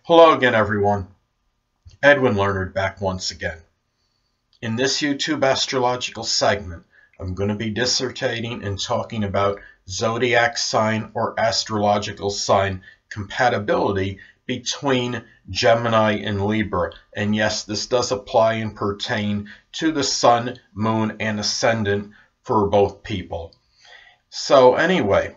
Hello again, everyone. Edwin Learnard back once again. In this YouTube astrological segment, I'm going to be dissertating and talking about zodiac sign or astrological sign compatibility between Gemini and Libra. And yes, this does apply and pertain to the Sun, Moon, and Ascendant for both people. So anyway,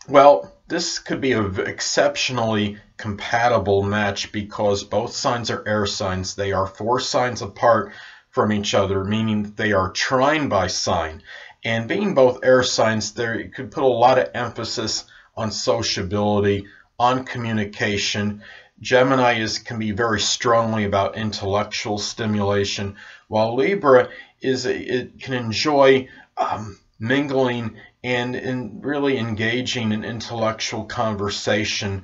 well, this could be an exceptionally compatible match because both signs are air signs. They are 4 signs apart from each other, meaning that they are trine by sign. And being both air signs, there could put a lot of emphasis on sociability, on communication. Gemini can be very strongly about intellectual stimulation, while Libra it can enjoy mingling and really engaging in intellectual conversation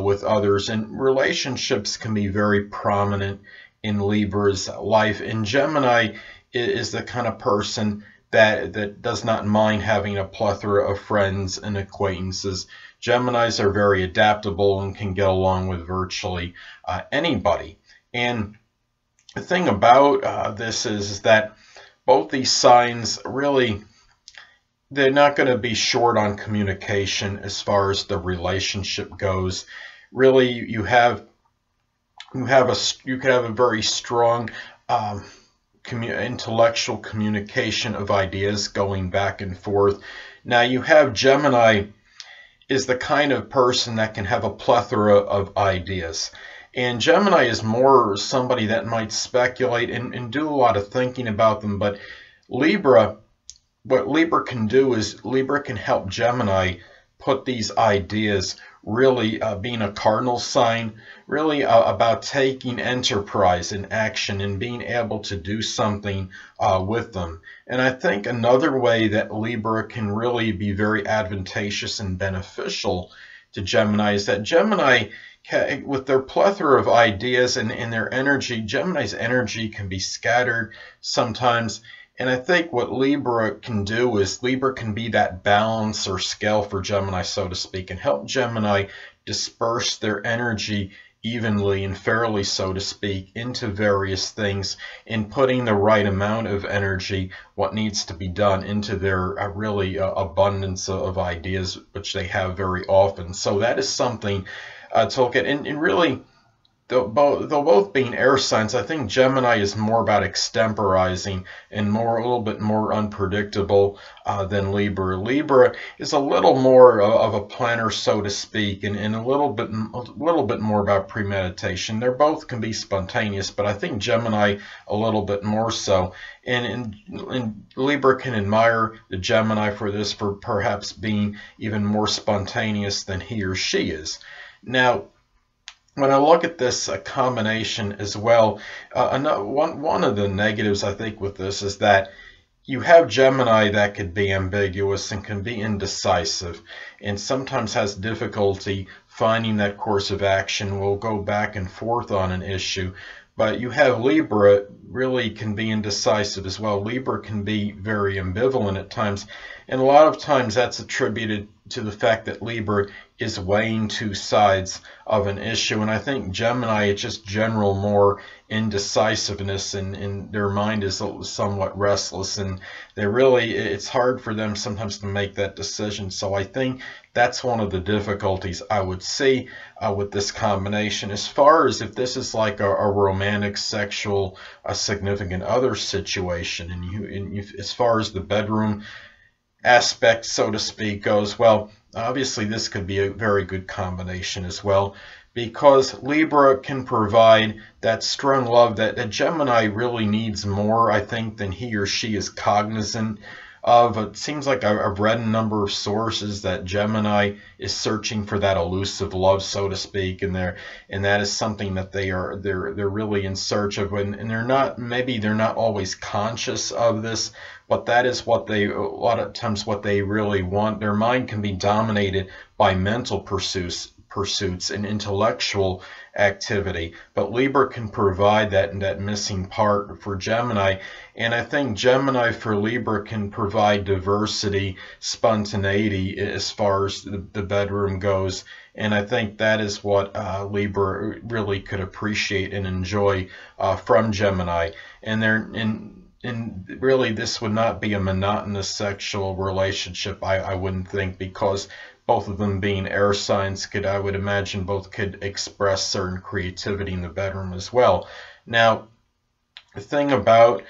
with others. And relationships can be very prominent in Libra's life. And Gemini is the kind of person that does not mind having a plethora of friends and acquaintances. Geminis are very adaptable and can get along with virtually anybody. And the thing about this is that both these signs really, they're not going to be short on communication as far as the relationship goes. Really, you could have a very strong intellectual communication of ideas going back and forth. Now you have Gemini is the kind of person that can have a plethora of ideas. And Gemini is more somebody that might speculate and do a lot of thinking about them. But Libra, what Libra can do is Libra can help Gemini put these ideas, really being a cardinal sign, really about taking enterprise and action and being able to do something with them. And I think another way that Libra can really be very advantageous and beneficial to Gemini is that Gemini, with their plethora of ideas and their energy, Gemini's energy can be scattered sometimes. And I think what Libra can do is Libra can be that balance or scale for Gemini, so to speak, and help Gemini disperse their energy evenly and fairly, so to speak, into various things, and putting the right amount of energy, what needs to be done, into their really abundance of ideas, which they have very often. So that is something to look at. And really, though both being air signs, I think Gemini is more about extemporizing and a little bit more unpredictable than Libra. Libra is a little more of a planner, so to speak, and a little bit more about premeditation. They both can be spontaneous, but I think Gemini a little bit more so. And Libra can admire the Gemini for this, for perhaps being even more spontaneous than he or she is. Now, when I look at this combination as well, one of the negatives I think with this is that you have Gemini that could be ambiguous and can be indecisive and sometimes has difficulty finding that course of action, will go back and forth on an issue. But you have Libra really can be indecisive as well. Libra can be very ambivalent at times. And a lot of times that's attributed to the fact that Libra is weighing 2 sides of an issue. And I think Gemini, it's just general more indecisiveness, and their mind is somewhat restless, and it's hard for them sometimes to make that decision. So I think that's one of the difficulties I would see with this combination. As far as if this is like a romantic, sexual, significant other situation, and as far as the bedroom aspect, so to speak, goes, well, obviously this could be a very good combination as well, because Libra can provide that strong love that Gemini really needs more, I think, than he or she is cognizant of. It seems like I've read a number of sources that Gemini is searching for that elusive love, so to speak, and that is something that they're really in search of, and maybe they're not always conscious of this, but that is what a lot of times what they really want. Their mind can be dominated by mental pursuits pursuits and intellectual activity. But Libra can provide that missing part for Gemini. And I think Gemini for Libra can provide diversity, spontaneity as far as the bedroom goes. And I think that is what Libra really could appreciate and enjoy from Gemini. And really, this would not be a monotonous sexual relationship, I wouldn't think, because both of them being air signs I would imagine both could express certain creativity in the bedroom as well. Now, the thing about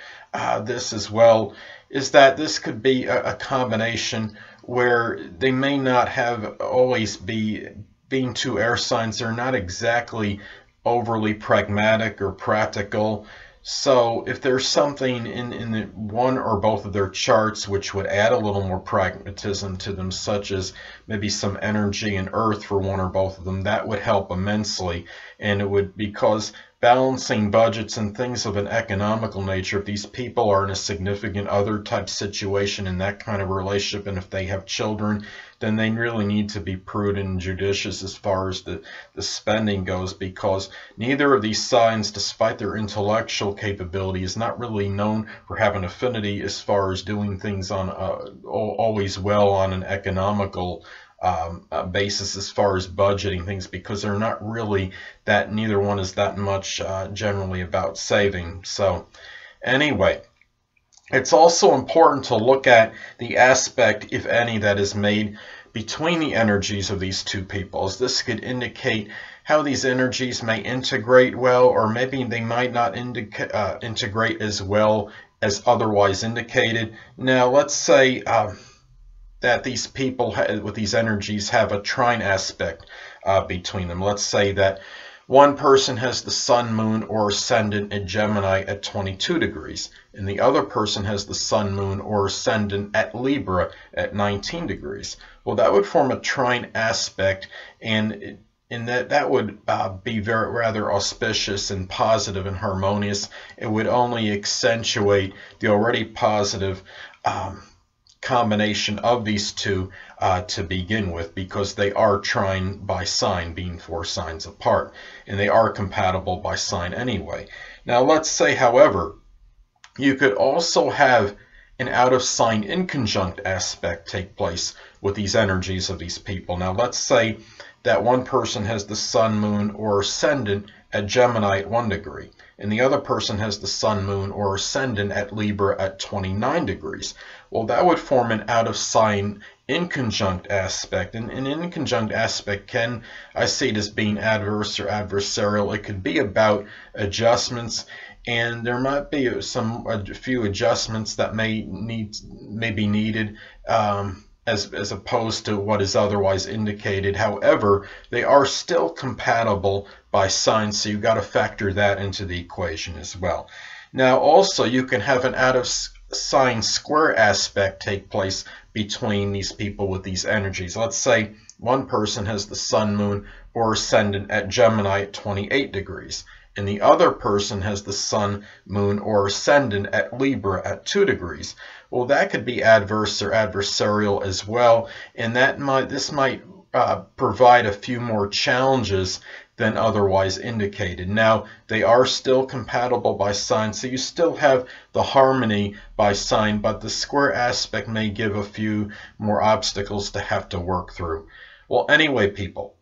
this as well is that this could be a combination where they may not have always being two air signs, they're not exactly overly pragmatic or practical. So if there's something in the one or both of their charts which would add a little more pragmatism to them, such as maybe some energy and earth for one or both of them, that would help immensely. And it would, because balancing budgets and things of an economical nature, if these people are in a significant other type situation in that kind of relationship, and if they have children, then they really need to be prudent and judicious as far as the spending goes, because neither of these signs, despite their intellectual capability, is not really known for having affinity as far as doing things on always well on an economical basis as far as budgeting things, because they're not really that, neither one is that much generally about saving. So anyway, it's also important to look at the aspect, if any, that is made between the energies of these two people, as this could indicate how these energies may integrate well, or maybe they might not integrate as well as otherwise indicated. Now, let's say that these people with these energies have a trine aspect between them. Let's say that one person has the sun, moon, or ascendant in Gemini at 22 degrees, and the other person has the sun, moon, or ascendant at Libra at 19 degrees. Well, that would form a trine aspect, and that would be rather auspicious and positive and harmonious. It would only accentuate the already positive combination of these two to begin with, because they are trine by sign, being 4 signs apart, and they are compatible by sign anyway. Now, let's say, however, you could also have an out of sign inconjunct aspect take place with these energies of these people. Now, let's say that one person has the sun, moon, or ascendant at Gemini at 1 degree, and the other person has the sun, moon, or ascendant at Libra at 29 degrees. Well, that would form an out of sign inconjunct aspect. And an inconjunct aspect I see it as being adverse or adversarial. It could be about adjustments, and there might be a few adjustments that may be needed as opposed to what is otherwise indicated. However, they are still compatible by sign, so you've got to factor that into the equation as well. Now, also, you can have an out of sign square aspect take place between these people with these energies. Let's say one person has the sun, moon, or ascendant at Gemini at 28 degrees, and the other person has the sun, moon, or ascendant at Libra at 2 degrees. Well, that could be adverse or adversarial as well, and this might provide a few more challenges than otherwise indicated. Now, they are still compatible by sign, so you still have the harmony by sign, but the square aspect may give a few more obstacles to have to work through. Well, anyway, people,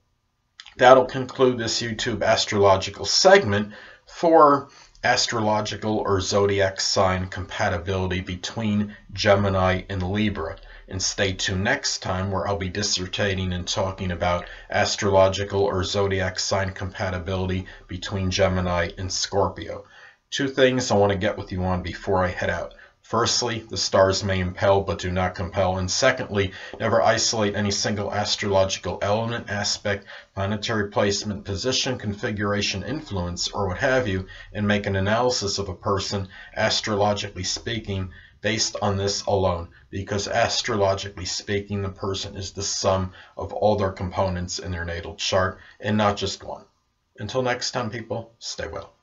that'll conclude this YouTube astrological segment for astrological or zodiac sign compatibility between Gemini and Libra. And stay tuned next time, where I'll be dissertating and talking about astrological or zodiac sign compatibility between Gemini and Scorpio. 2 things I want to get with you on before I head out. Firstly, the stars may impel but do not compel. And secondly, never isolate any single astrological element, aspect, planetary placement, position, configuration, influence, or what have you, and make an analysis of a person, astrologically speaking, based on this alone, because astrologically speaking, the person is the sum of all their components in their natal chart, and not just one. Until next time, people, stay well.